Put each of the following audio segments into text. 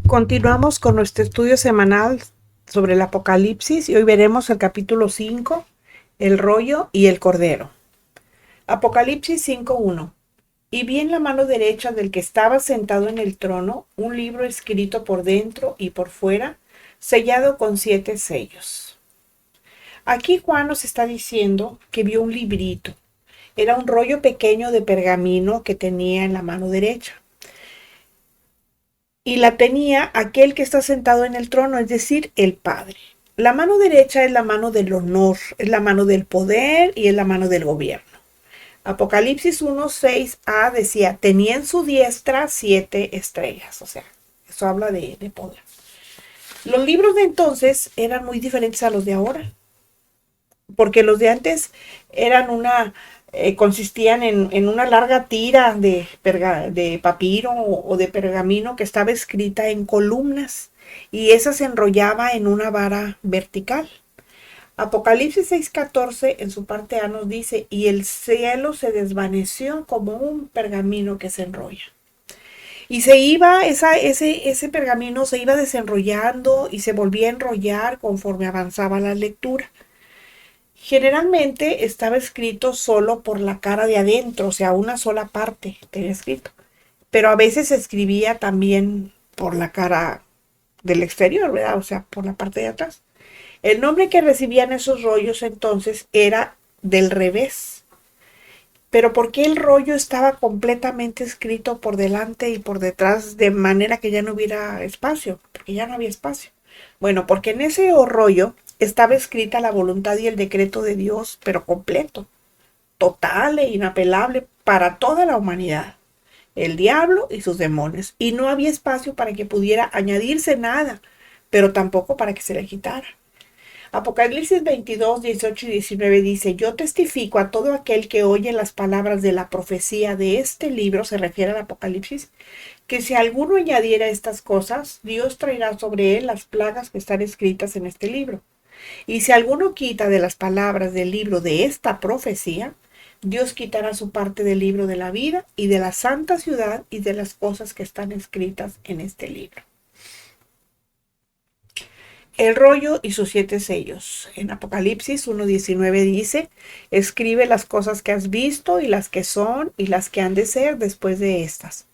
Continuamos con nuestro estudio semanal sobre el Apocalipsis y hoy veremos el capítulo 5, el rollo y el cordero. Apocalipsis 5:1. Y vi en la mano derecha del que estaba sentado en el trono un libro escrito por dentro y por fuera, sellado con 7 sellos. Aquí Juan nos está diciendo que vio un librito. Era un rollo pequeño de pergamino que tenía en la mano derecha. Y la tenía aquel que está sentado en el trono, es decir, el Padre. La mano derecha es la mano del honor, es la mano del poder y es la mano del gobierno. Apocalipsis 1:6a decía, tenía en su diestra 7 estrellas, o sea, eso habla de poder. Los libros de entonces eran muy diferentes a los de ahora, porque los de antes eran consistían en una larga tira de papiro o de pergamino que estaba escrita en columnas y esa se enrollaba en una vara vertical. Apocalipsis 6:14 en su parte A nos dice, y el cielo se desvaneció como un pergamino que se enrolla. Y se iba, ese pergamino se iba desenrollando y se volvía a enrollar conforme avanzaba la lectura. Generalmente estaba escrito solo por la cara de adentro, o sea, una sola parte tenía escrito. Pero a veces se escribía también por la cara del exterior, ¿verdad? O sea, por la parte de atrás. El nombre que recibían esos rollos entonces era del revés. Pero ¿por qué el rollo estaba completamente escrito por delante y por detrás de manera que ya no hubiera espacio? Porque ya no había espacio. Bueno, porque en ese rollo estaba escrita la voluntad y el decreto de Dios, pero completo, total e inapelable para toda la humanidad, el diablo y sus demonios. Y no había espacio para que pudiera añadirse nada, pero tampoco para que se le quitara. Apocalipsis 22:18 y 19 dice, yo testifico a todo aquel que oye las palabras de la profecía de este libro, se refiere al Apocalipsis, que si alguno añadiera estas cosas, Dios traerá sobre él las plagas que están escritas en este libro. Y si alguno quita de las palabras del libro de esta profecía, Dios quitará su parte del libro de la vida y de la santa ciudad y de las cosas que están escritas en este libro. El rollo y sus 7 sellos. En Apocalipsis 1:19 dice, escribe las cosas que has visto y las que son y las que han de ser después de estas.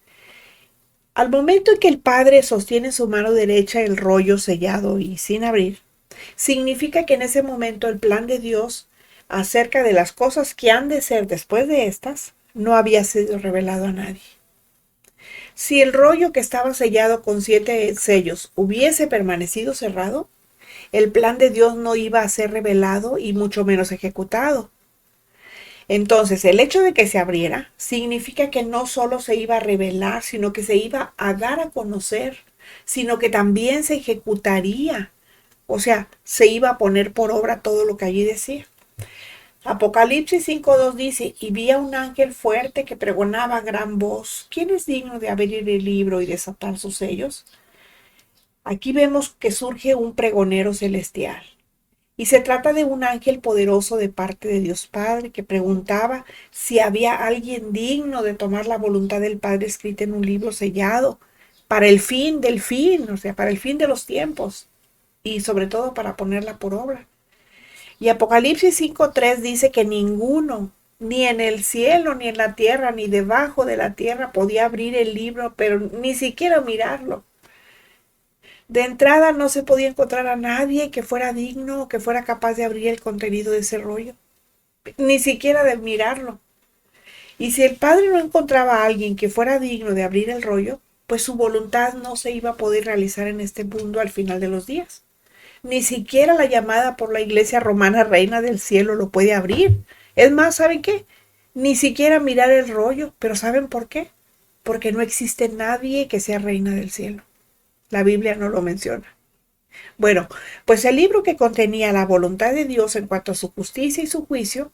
Al momento en que el Padre sostiene en su mano derecha el rollo sellado y sin abrir, significa que en ese momento el plan de Dios acerca de las cosas que han de ser después de estas no había sido revelado a nadie. Si el rollo que estaba sellado con 7 sellos hubiese permanecido cerrado, el plan de Dios no iba a ser revelado y mucho menos ejecutado. Entonces, el hecho de que se abriera significa que no solo se iba a revelar, sino que se iba a dar a conocer, sino que también se ejecutaría. O sea, se iba a poner por obra todo lo que allí decía. Apocalipsis 5:2 dice, y vi a un ángel fuerte que pregonaba a gran voz, ¿quién es digno de abrir el libro y desatar sus sellos? Aquí vemos que surge un pregonero celestial. Y se trata de un ángel poderoso de parte de Dios Padre que preguntaba si había alguien digno de tomar la voluntad del Padre escrita en un libro sellado para el fin del fin, o sea, para el fin de los tiempos y sobre todo para ponerla por obra. Y Apocalipsis 5:3 dice que ninguno, ni en el cielo, ni en la tierra, ni debajo de la tierra podía abrir el libro, pero ni siquiera mirarlo. De entrada no se podía encontrar a nadie que fuera digno o que fuera capaz de abrir el contenido de ese rollo, ni siquiera de mirarlo. Y si el padre no encontraba a alguien que fuera digno de abrir el rollo, pues su voluntad no se iba a poder realizar en este mundo al final de los días. Ni siquiera la llamada por la iglesia romana reina del cielo lo puede abrir. Es más, ¿saben qué? Ni siquiera mirar el rollo, pero ¿saben por qué? Porque no existe nadie que sea reina del cielo. La Biblia no lo menciona. Bueno, pues el libro que contenía la voluntad de Dios en cuanto a su justicia y su juicio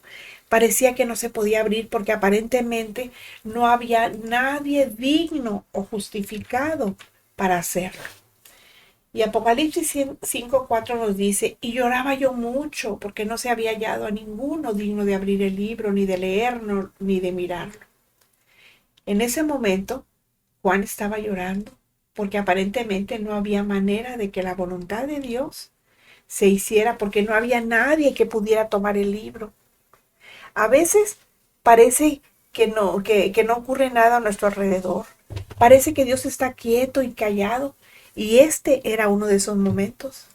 parecía que no se podía abrir porque aparentemente no había nadie digno o justificado para hacerlo. Y Apocalipsis 5:4 nos dice, y lloraba yo mucho porque no se había hallado a ninguno digno de abrir el libro, ni de leerlo, ni de mirarlo. En ese momento, Juan estaba llorando porque aparentemente no había manera de que la voluntad de Dios se hiciera, porque no había nadie que pudiera tomar el libro. A veces parece que no ocurre nada a nuestro alrededor. Parece que Dios está quieto y callado. Y este era uno de esos momentos.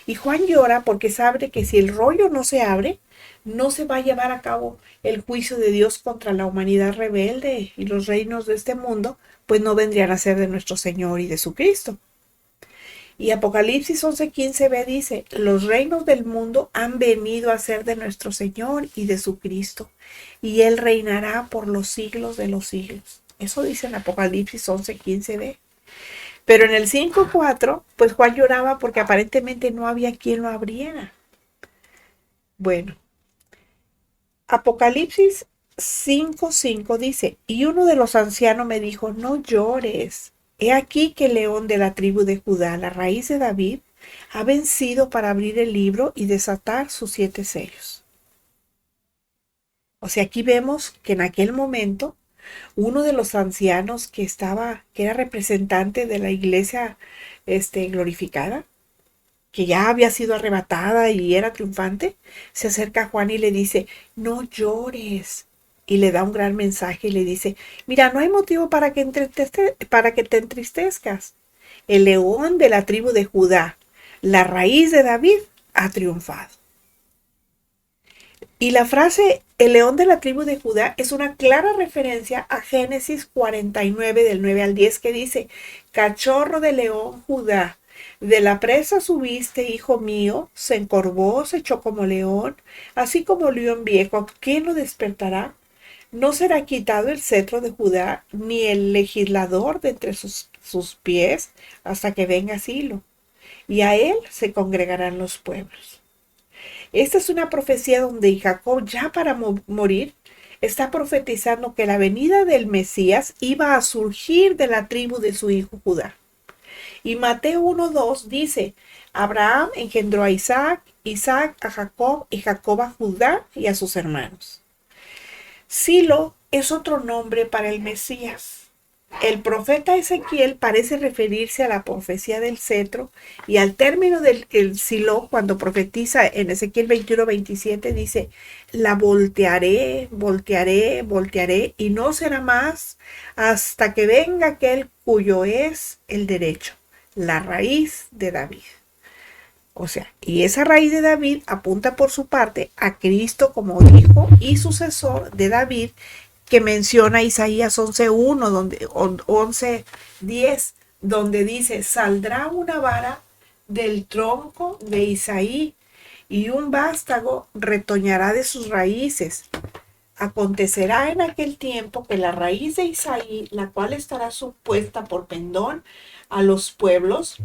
Y Juan llora porque sabe que si el rollo no se abre, no se va a llevar a cabo el juicio de Dios contra la humanidad rebelde y los reinos de este mundo, pues no vendrían a ser de nuestro Señor y de su Cristo. Y Apocalipsis 11:15b dice, los reinos del mundo han venido a ser de nuestro Señor y de su Cristo, y Él reinará por los siglos de los siglos. Eso dice en Apocalipsis 11:15b. Pero en el 5:4, pues Juan lloraba porque aparentemente no había quien lo abriera. Bueno, Apocalipsis 5:5 dice, y uno de los ancianos me dijo, no llores. He aquí que el león de la tribu de Judá, la raíz de David, ha vencido para abrir el libro y desatar sus 7 sellos. O sea, aquí vemos que en aquel momento uno de los ancianos que era representante de la iglesia glorificada, que ya había sido arrebatada y era triunfante, se acerca a Juan y le dice, no llores. Y le da un gran mensaje y le dice, mira, no hay motivo para que te entristezcas. El león de la tribu de Judá, la raíz de David, ha triunfado. Y la frase el león de la tribu de Judá es una clara referencia a Génesis 49 del 9 al 10 que dice, cachorro de león Judá, de la presa subiste, hijo mío, se encorvó, se echó como león, así como león viejo, ¿quién lo despertará? No será quitado el cetro de Judá, ni el legislador de entre sus pies, hasta que venga Silo, y a él se congregarán los pueblos. Esta es una profecía donde Jacob, ya para morir, está profetizando que la venida del Mesías iba a surgir de la tribu de su hijo Judá. Y Mateo 1:2 dice, Abraham engendró a Isaac, Isaac a Jacob y Jacob a Judá y a sus hermanos. Silo es otro nombre para el Mesías. El profeta Ezequiel parece referirse a la profecía del cetro y al término del Silo, cuando profetiza en Ezequiel 21:27, dice, la voltearé, voltearé, voltearé y no será más hasta que venga aquel cuyo es el derecho, la raíz de David. O sea, y esa raíz de David apunta por su parte a Cristo como hijo y sucesor de David, que menciona Isaías 11:1, 11:10, donde dice, saldrá una vara del tronco de Isaí y un vástago retoñará de sus raíces. Acontecerá en aquel tiempo que la raíz de Isaí, la cual estará supuesta por pendón a los pueblos,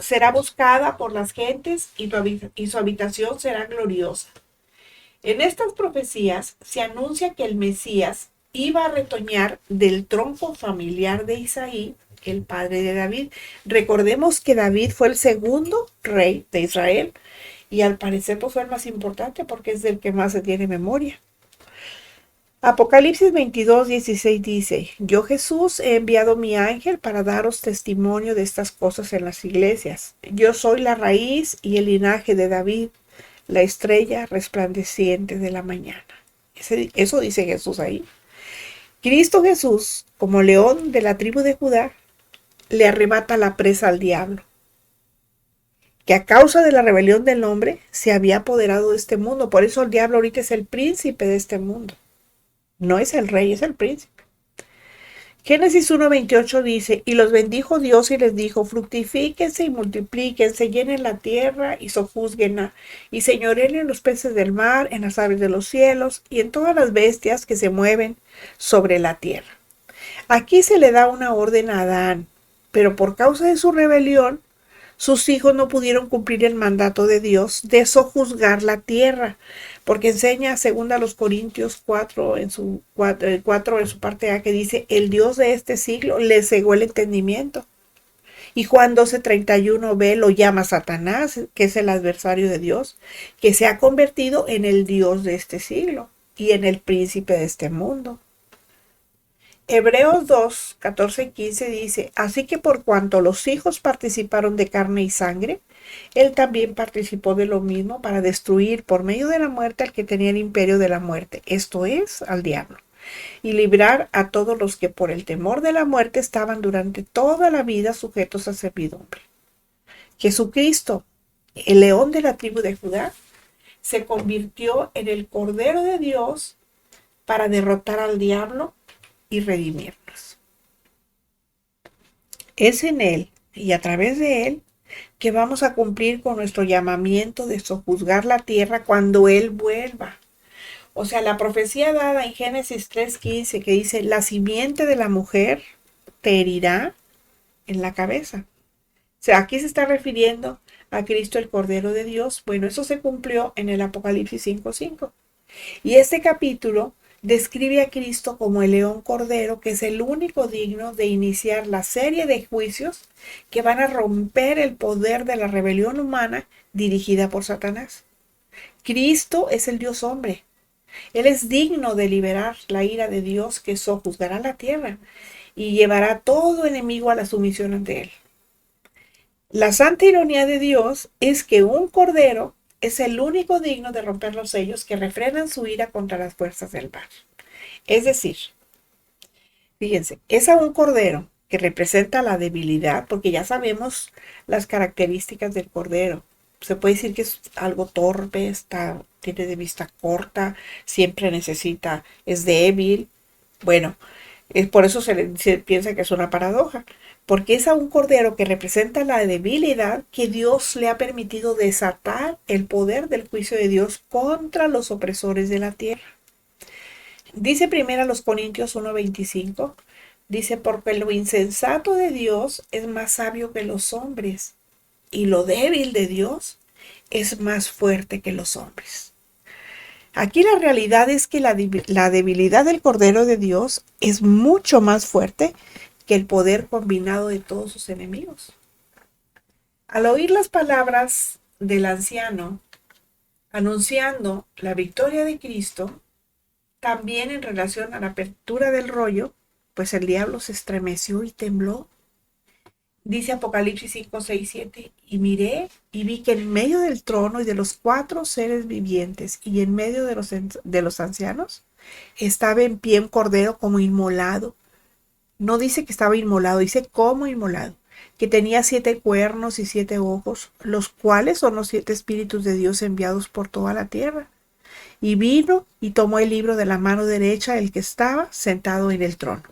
será buscada por las gentes y su habitación será gloriosa. En estas profecías se anuncia que el Mesías iba a retoñar del tronco familiar de Isaí, el padre de David. Recordemos que David fue el segundo rey de Israel y al parecer pues fue el más importante porque es del que más se tiene memoria. Apocalipsis 22:16 dice, yo Jesús he enviado mi ángel para daros testimonio de estas cosas en las iglesias. Yo soy la raíz y el linaje de David, la estrella resplandeciente de la mañana. Eso dice Jesús ahí. Cristo Jesús, como león de la tribu de Judá, le arrebata la presa al diablo, que a causa de la rebelión del hombre se había apoderado de este mundo. Por eso el diablo ahorita es el príncipe de este mundo. No es el rey, es el príncipe. Génesis 1:28 dice, y los bendijo Dios y les dijo, fructifíquense y multiplíquense, llenen la tierra y sojuzguenla, y señoreen en los peces del mar, en las aves de los cielos, y en todas las bestias que se mueven sobre la tierra. Aquí se le da una orden a Adán, pero por causa de su rebelión, sus hijos no pudieron cumplir el mandato de Dios de sojuzgar la tierra, porque enseña según a los Corintios 4 en su parte A que dice, el Dios de este siglo le cegó el entendimiento. Y Juan 12:31b lo llama Satanás, que es el adversario de Dios, que se ha convertido en el Dios de este siglo y en el príncipe de este mundo. Hebreos 2, 14 y 15 dice, así que por cuanto los hijos participaron de carne y sangre, él también participó de lo mismo para destruir por medio de la muerte al que tenía el imperio de la muerte, esto es, al diablo, y librar a todos los que por el temor de la muerte estaban durante toda la vida sujetos a servidumbre. Jesucristo, el león de la tribu de Judá, se convirtió en el Cordero de Dios para derrotar al diablo y redimirnos. Es en Él y a través de Él que vamos a cumplir con nuestro llamamiento de sojuzgar la tierra cuando Él vuelva. O sea, la profecía dada en Génesis 3:15 que dice, la simiente de la mujer te herirá en la cabeza. O sea, aquí se está refiriendo a Cristo el Cordero de Dios. Bueno, eso se cumplió en el Apocalipsis 5:5. Y este capítulo describe a Cristo como el león cordero, que es el único digno de iniciar la serie de juicios que van a romper el poder de la rebelión humana dirigida por Satanás. Cristo es el Dios hombre. Él es digno de liberar la ira de Dios que sojuzgará la tierra y llevará todo enemigo a la sumisión ante él. La santa ironía de Dios es que un cordero es el único digno de romper los sellos que refrenan su ira contra las fuerzas del mal. Es decir, fíjense, es a un cordero que representa la debilidad, porque ya sabemos las características del cordero. Se puede decir que es algo torpe, tiene de vista corta, siempre necesita, es débil. Bueno, por eso se piensa que es una paradoja, porque es a un cordero que representa la debilidad que Dios le ha permitido desatar el poder del juicio de Dios contra los opresores de la tierra. Dice primero a los Corintios 1:25, dice, porque lo insensato de Dios es más sabio que los hombres, y lo débil de Dios es más fuerte que los hombres. Aquí la realidad es que la debilidad del Cordero de Dios es mucho más fuerte que el poder combinado de todos sus enemigos. Al oír las palabras del anciano anunciando la victoria de Cristo, también en relación a la apertura del rollo, pues el diablo se estremeció y tembló. Dice Apocalipsis 5, 6, 7, y miré y vi que en medio del trono y de los 4 seres vivientes y en medio de los ancianos estaba en pie un cordero como inmolado. No dice que estaba inmolado, dice como inmolado, que tenía 7 cuernos y 7 ojos, los cuales son los 7 espíritus de Dios enviados por toda la tierra. Y vino y tomó el libro de la mano derecha del que estaba sentado en el trono.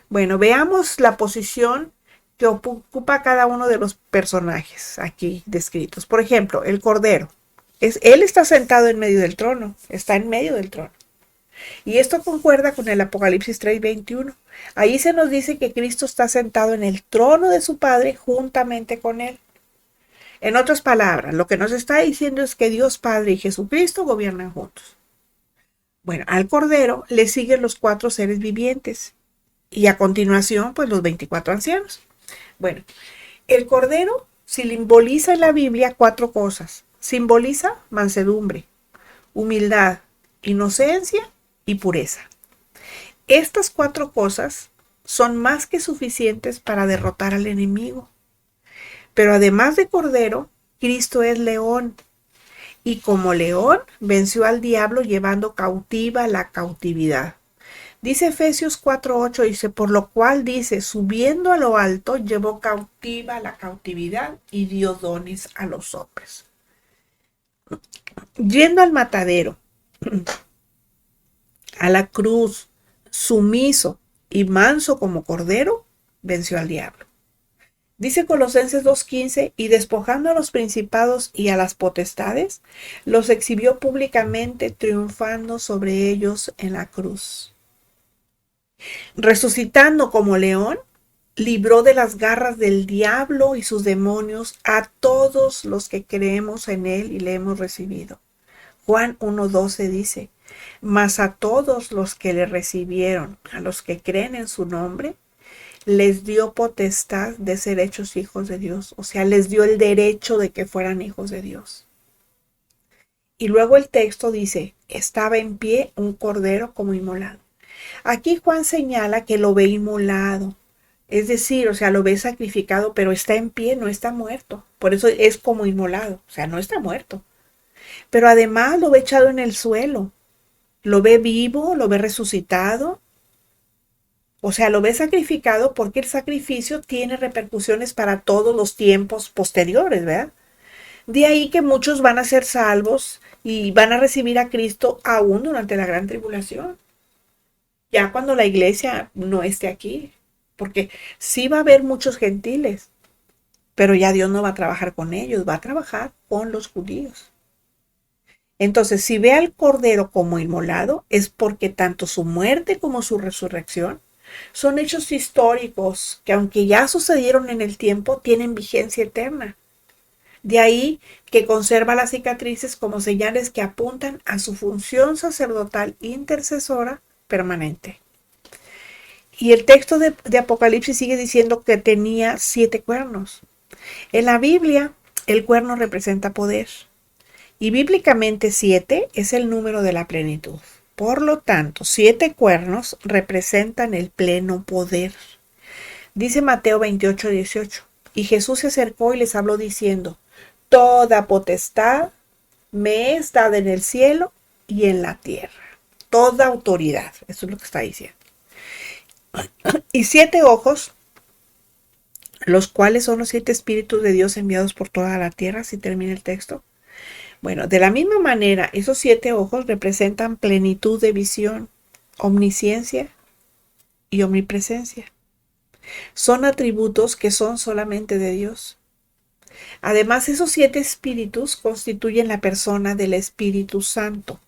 Bueno, veamos la posición que ocupa cada uno de los personajes aquí descritos. Por ejemplo, el Cordero. Él está sentado en medio del trono, está en medio del trono. Y esto concuerda con el Apocalipsis 3:21. Ahí se nos dice que Cristo está sentado en el trono de su Padre juntamente con él. En otras palabras, lo que nos está diciendo es que Dios Padre y Jesucristo gobiernan juntos. Bueno, al Cordero le siguen los 4 seres vivientes y a continuación, pues los 24 ancianos. Bueno, el Cordero simboliza en la Biblia 4 cosas. Simboliza mansedumbre, humildad, inocencia y pureza. Estas 4 cosas son más que suficientes para derrotar al enemigo. Pero además de Cordero, Cristo es león. Y como león venció al diablo llevando cautiva la cautividad. Dice Efesios 4:8, dice, por lo cual dice, subiendo a lo alto, llevó cautiva la cautividad y dio dones a los hombres. Yendo al matadero, a la cruz, sumiso y manso como cordero, venció al diablo. Dice Colosenses 2:15, y despojando a los principados y a las potestades, los exhibió públicamente, triunfando sobre ellos en la cruz. Resucitando como león, libró de las garras del diablo y sus demonios a todos los que creemos en él y le hemos recibido. Juan 1:12 dice, mas a todos los que le recibieron, a los que creen en su nombre, les dio potestad de ser hechos hijos de Dios. O sea, les dio el derecho de que fueran hijos de Dios. Y luego el texto dice, estaba en pie un cordero como inmolado. Aquí Juan señala que lo ve inmolado, es decir, o sea, lo ve sacrificado, pero está en pie, no está muerto. Por eso es como inmolado, o sea, no está muerto. Pero además lo ve echado en el suelo, lo ve vivo, lo ve resucitado, o sea, lo ve sacrificado porque el sacrificio tiene repercusiones para todos los tiempos posteriores, ¿verdad? De ahí que muchos van a ser salvos y van a recibir a Cristo aún durante la gran tribulación, ya cuando la iglesia no esté aquí, porque sí va a haber muchos gentiles, pero ya Dios no va a trabajar con ellos, va a trabajar con los judíos. Entonces, si ve al Cordero como inmolado, es porque tanto su muerte como su resurrección son hechos históricos que, aunque ya sucedieron en el tiempo, tienen vigencia eterna. De ahí que conserva las cicatrices como señales que apuntan a su función sacerdotal intercesora permanente. Y el texto de Apocalipsis sigue diciendo que tenía 7 cuernos. En la Biblia, el cuerno representa poder. Y bíblicamente 7 es el número de la plenitud. Por lo tanto, 7 cuernos representan el pleno poder. Dice Mateo 28:18. Y Jesús se acercó y les habló diciendo: Toda potestad me es dada en el cielo y en la tierra. Toda autoridad. Eso es lo que está diciendo. Y 7 ojos, los cuales son los 7 espíritus de Dios enviados por toda la tierra, si termina el texto. Bueno, de la misma manera, esos 7 ojos representan plenitud de visión, omnisciencia y omnipresencia. Son atributos que son solamente de Dios. Además, esos 7 espíritus constituyen la persona del Espíritu Santo.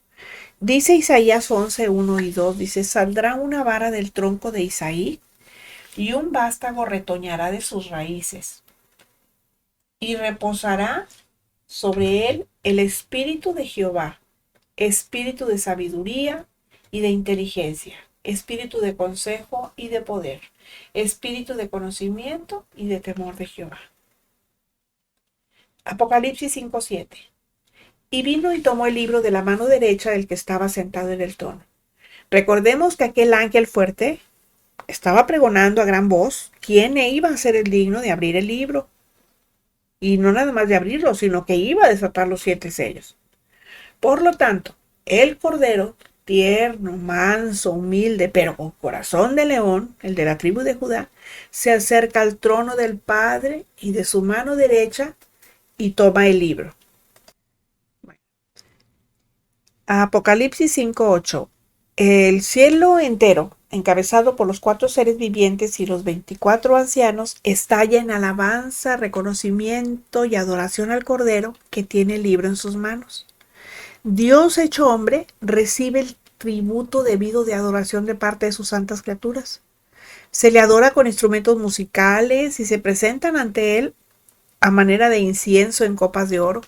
Dice Isaías 11:1 y 2, dice: saldrá una vara del tronco de Isaí y un vástago retoñará de sus raíces. Y reposará sobre él el espíritu de Jehová, espíritu de sabiduría y de inteligencia, espíritu de consejo y de poder, espíritu de conocimiento y de temor de Jehová. Apocalipsis 5:7. Y vino y tomó el libro de la mano derecha del que estaba sentado en el trono. Recordemos que aquel ángel fuerte estaba pregonando a gran voz quién iba a ser el digno de abrir el libro. Y no nada más de abrirlo, sino que iba a desatar los 7 sellos. Por lo tanto, el Cordero, tierno, manso, humilde, pero con corazón de león, el de la tribu de Judá, se acerca al trono del Padre y de su mano derecha y toma el libro. Bueno. Apocalipsis 5:8. El cielo entero, encabezado por los 4 seres vivientes y los 24 ancianos, estalla en alabanza, reconocimiento y adoración al Cordero que tiene el libro en sus manos. Dios hecho hombre recibe el tributo debido de adoración de parte de sus santas criaturas. Se le adora con instrumentos musicales y se presentan ante él a manera de incienso en copas de oro,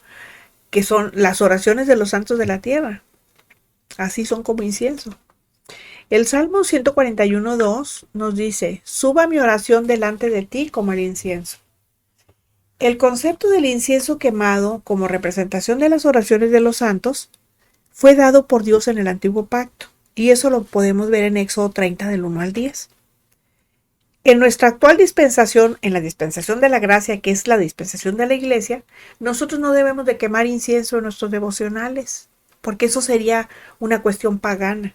que son las oraciones de los santos de la tierra. Así son como incienso. El Salmo 141:2 nos dice: suba mi oración delante de ti como el incienso. El concepto del incienso quemado como representación de las oraciones de los santos fue dado por Dios en el Antiguo Pacto, y eso lo podemos ver en Éxodo 30 del 1 al 10. En nuestra actual dispensación, en la dispensación de la gracia, que es la dispensación de la iglesia, nosotros no debemos de quemar incienso en nuestros devocionales, porque eso sería una cuestión pagana.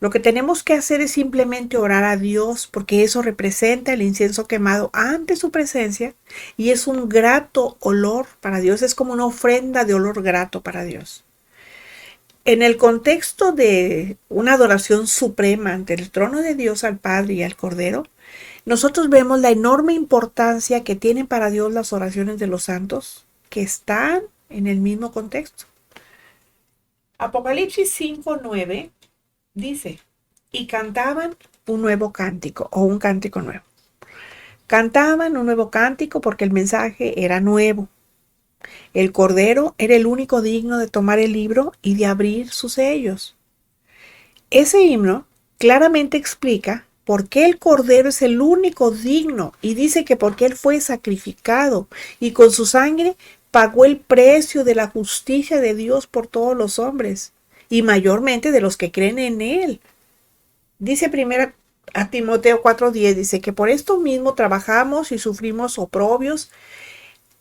Lo que tenemos que hacer es simplemente orar a Dios, porque eso representa el incienso quemado ante su presencia y es un grato olor para Dios, es como una ofrenda de olor grato para Dios. En el contexto de una adoración suprema ante el trono de Dios al Padre y al Cordero, nosotros vemos la enorme importancia que tienen para Dios las oraciones de los santos que están en el mismo contexto. Apocalipsis 5:9 dice: y cantaban un nuevo cántico o un cántico nuevo. Cantaban un nuevo cántico porque el mensaje era nuevo. El Cordero era el único digno de tomar el libro y de abrir sus sellos. Ese himno claramente explica por qué el Cordero es el único digno y dice que porque él fue sacrificado y con su sangre pagó el precio de la justicia de Dios por todos los hombres y mayormente de los que creen en él. Dice primero a Timoteo 4:10, dice que por esto mismo trabajamos y sufrimos oprobios,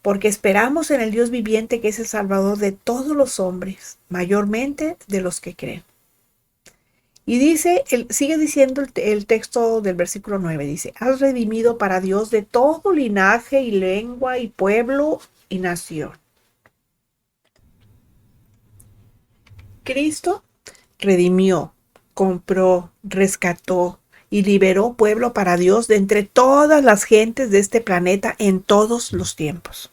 porque esperamos en el Dios viviente que es el Salvador de todos los hombres, mayormente de los que creen. Y dice, sigue diciendo el texto del versículo 9, dice, has redimido para Dios de todo linaje y lengua y pueblo y nación. Cristo redimió, compró, rescató y liberó pueblo para Dios de entre todas las gentes de este planeta en todos los tiempos.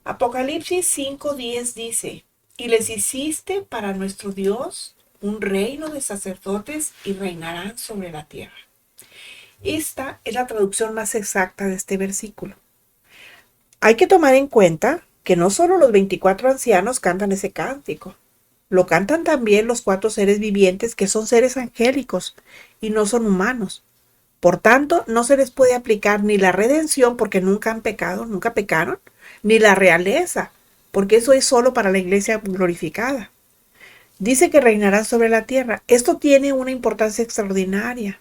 Apocalipsis 5:10 dice, y les hiciste para nuestro Dios un reino de sacerdotes y reinarán sobre la tierra. Esta es la traducción más exacta de este versículo. Hay que tomar en cuenta que no solo los 24 ancianos cantan ese cántico, lo cantan también los 4 seres vivientes que son seres angélicos y no son humanos. Por tanto, no se les puede aplicar ni la redención porque nunca han pecado, nunca pecaron, ni la realeza, porque eso es solo para la iglesia glorificada. Dice que reinará sobre la tierra. Esto tiene una importancia extraordinaria.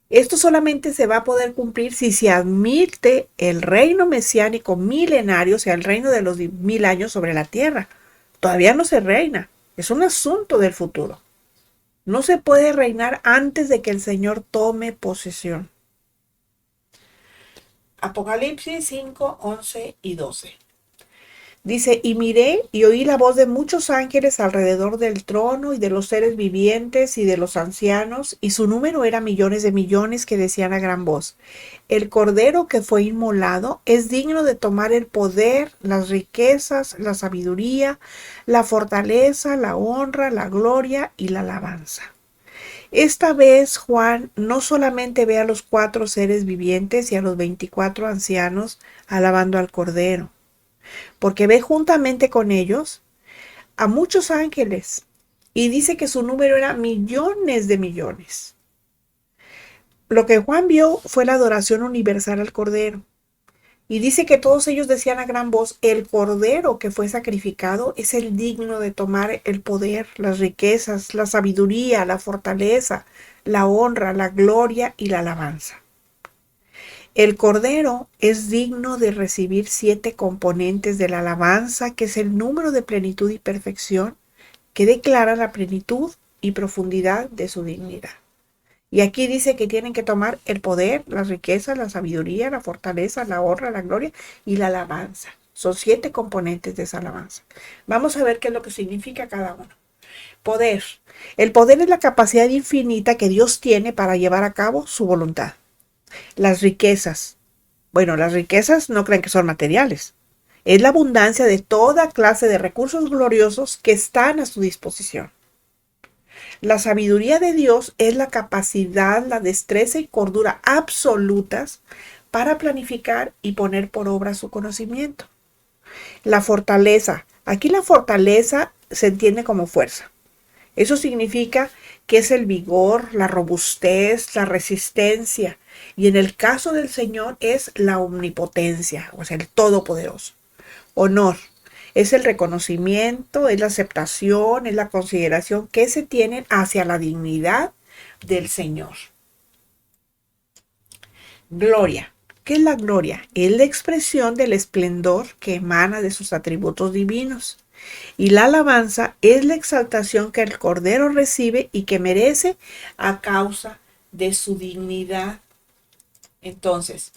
Esto solamente se va a poder cumplir si se admite el reino mesiánico milenario, o sea, el reino de los 1000 años sobre la tierra. Todavía no se reina. Es un asunto del futuro. No se puede reinar antes de que el Señor tome posesión. Apocalipsis 5, 11 y 12. Dice, y miré y oí la voz de muchos ángeles alrededor del trono y de los seres vivientes y de los ancianos, y su número era millones de millones, que decían a gran voz, el cordero que fue inmolado es digno de tomar el poder, las riquezas, la sabiduría, la fortaleza, la honra, la gloria y la alabanza. Esta vez Juan no solamente ve a los 4 seres vivientes y a los 24 ancianos alabando al cordero, porque ve juntamente con ellos a muchos ángeles y dice que su número era millones de millones. Lo que Juan vio fue la adoración universal al Cordero. Y dice que todos ellos decían a gran voz, el Cordero que fue sacrificado es el digno de tomar el poder, las riquezas, la sabiduría, la fortaleza, la honra, la gloria y la alabanza. El Cordero es digno de recibir 7 componentes de la alabanza, que es el número de plenitud y perfección, que declara la plenitud y profundidad de su dignidad. Y aquí dice que tienen que tomar el poder, las riquezas, la sabiduría, la fortaleza, la honra, la gloria y la alabanza. Son 7 componentes de esa alabanza. Vamos a ver qué es lo que significa cada uno. Poder. El poder es la capacidad infinita que Dios tiene para llevar a cabo su voluntad. Las riquezas. Bueno, las riquezas no crean que son materiales. Es la abundancia de toda clase de recursos gloriosos que están a su disposición. La sabiduría de Dios es la capacidad, la destreza y cordura absolutas para planificar y poner por obra su conocimiento. La fortaleza. Aquí la fortaleza se entiende como fuerza. Eso significa que es el vigor, la robustez, la resistencia. Y en el caso del Señor es la omnipotencia, o sea, el todopoderoso. Honor. Es el reconocimiento, es la aceptación, es la consideración que se tienen hacia la dignidad del Señor. Gloria. ¿Qué es la gloria? Es la expresión del esplendor que emana de sus atributos divinos. Y la alabanza es la exaltación que el Cordero recibe y que merece a causa de su dignidad. Entonces,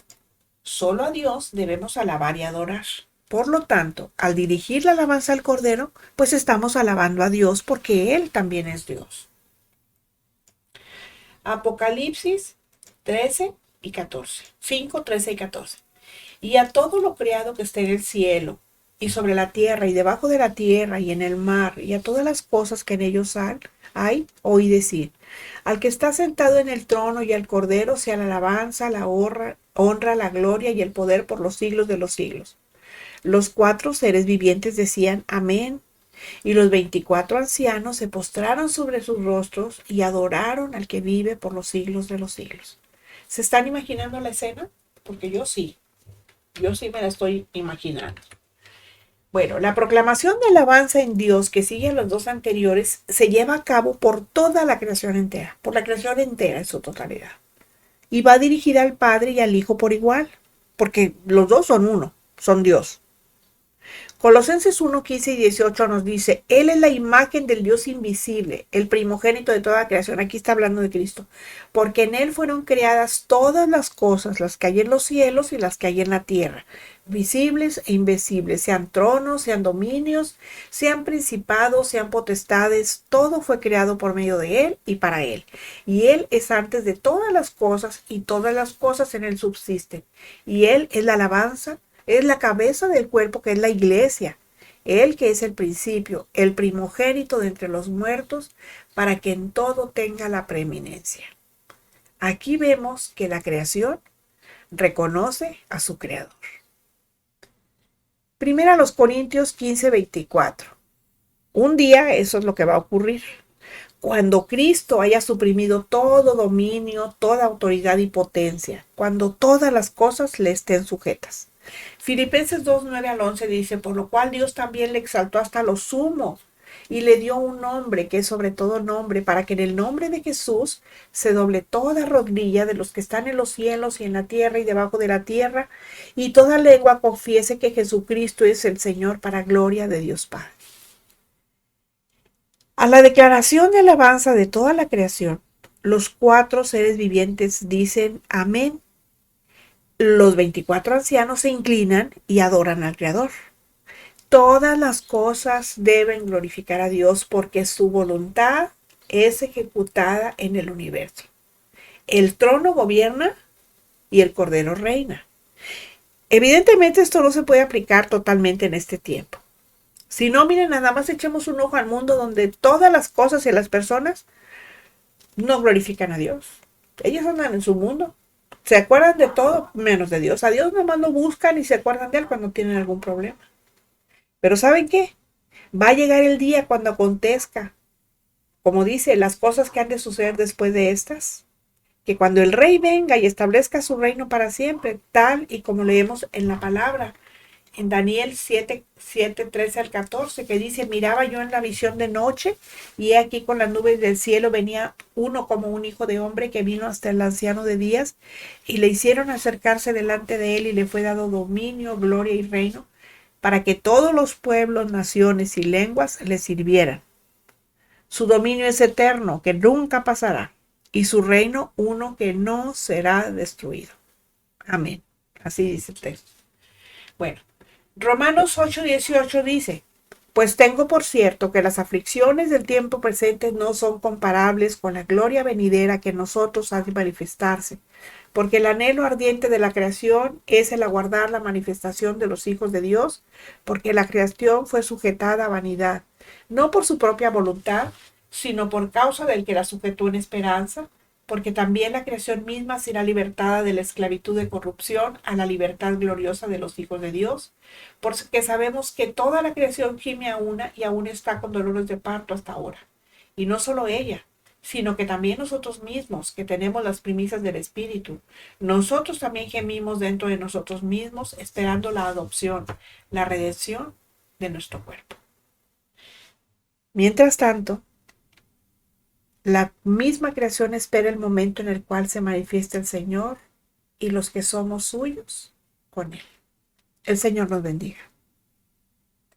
solo a Dios debemos alabar y adorar. Por lo tanto, al dirigir la alabanza al Cordero, pues estamos alabando a Dios porque Él también es Dios. Apocalipsis 13 y 14. 5, 13 y 14. Y a todo lo creado que esté en el cielo, y sobre la tierra, y debajo de la tierra, y en el mar, y a todas las cosas que en ellos hay, oí decir, al que está sentado en el trono y al Cordero sea la alabanza, la honra, la gloria y el poder por los siglos de los siglos. Los 4 seres vivientes decían amén, y los 24 ancianos se postraron sobre sus rostros y adoraron al que vive por los siglos de los siglos. ¿Se están imaginando la escena? Porque yo sí me la estoy imaginando. Bueno, la proclamación de alabanza en Dios que sigue a los dos anteriores se lleva a cabo por toda la creación entera, por la creación entera en su totalidad. Y va dirigida al Padre y al Hijo por igual, porque los dos son uno, son Dios. Colosenses 1, 15 y 18 nos dice, Él es la imagen del Dios invisible, el primogénito de toda la creación. Aquí está hablando de Cristo. Porque en Él fueron creadas todas las cosas, las que hay en los cielos y las que hay en la tierra, visibles e invisibles, sean tronos, sean dominios, sean principados, sean potestades. Todo fue creado por medio de Él y para Él. Y Él es antes de todas las cosas y todas las cosas en Él subsisten. Y Él es la alabanza, es la cabeza del cuerpo que es la iglesia. Él que es el principio, el primogénito de entre los muertos, para que en todo tenga la preeminencia. Aquí vemos que la creación reconoce a su creador. Primero a los Corintios 15, 24. Un día eso es lo que va a ocurrir. Cuando Cristo haya suprimido todo dominio, toda autoridad y potencia, cuando todas las cosas le estén sujetas. Filipenses 2, 9 al 11 dice, por lo cual Dios también le exaltó hasta lo sumo y le dio un nombre que es sobre todo nombre, para que en el nombre de Jesús se doble toda rodilla de los que están en los cielos y en la tierra y debajo de la tierra, y toda lengua confiese que Jesucristo es el Señor, para gloria de Dios Padre. A la declaración de alabanza de toda la creación, los 4 seres vivientes dicen amén. Los 24 ancianos se inclinan y adoran al Creador. Todas las cosas deben glorificar a Dios porque su voluntad es ejecutada en el universo. El trono gobierna y el Cordero reina. Evidentemente esto no se puede aplicar totalmente en este tiempo. Si no, miren, nada más echemos un ojo al mundo donde todas las cosas y las personas no glorifican a Dios. Ellos andan en su mundo. Se acuerdan de todo menos de Dios. A Dios nomás lo buscan y se acuerdan de Él cuando tienen algún problema. Pero ¿saben qué? Va a llegar el día cuando acontezca, como dice, las cosas que han de suceder después de estas. Que cuando el Rey venga y establezca su reino para siempre, tal y como leemos en la palabra, en Daniel 7, 13 al 14, que dice, miraba yo en la visión de noche, y he aquí con las nubes del cielo venía uno como un hijo de hombre que vino hasta el anciano de días, y le hicieron acercarse delante de él, y le fue dado dominio, gloria y reino, para que todos los pueblos, naciones y lenguas le sirvieran. Su dominio es eterno, que nunca pasará, y su reino uno que no será destruido. Amén. Así dice el texto. Bueno, Romanos 8:18 dice, pues tengo por cierto que las aflicciones del tiempo presente no son comparables con la gloria venidera que en nosotros ha de manifestarse, porque el anhelo ardiente de la creación es el aguardar la manifestación de los hijos de Dios, porque la creación fue sujetada a vanidad, no por su propia voluntad, sino por causa del que la sujetó en esperanza, porque también la creación misma será libertada de la esclavitud de corrupción a la libertad gloriosa de los hijos de Dios, porque sabemos que toda la creación gime a una y aún está con dolores de parto hasta ahora. Y no solo ella, sino que también nosotros mismos, que tenemos las primicias del Espíritu, nosotros también gemimos dentro de nosotros mismos, esperando la adopción, la redención de nuestro cuerpo. Mientras tanto, la misma creación espera el momento en el cual se manifiesta el Señor y los que somos suyos con Él. El Señor nos bendiga.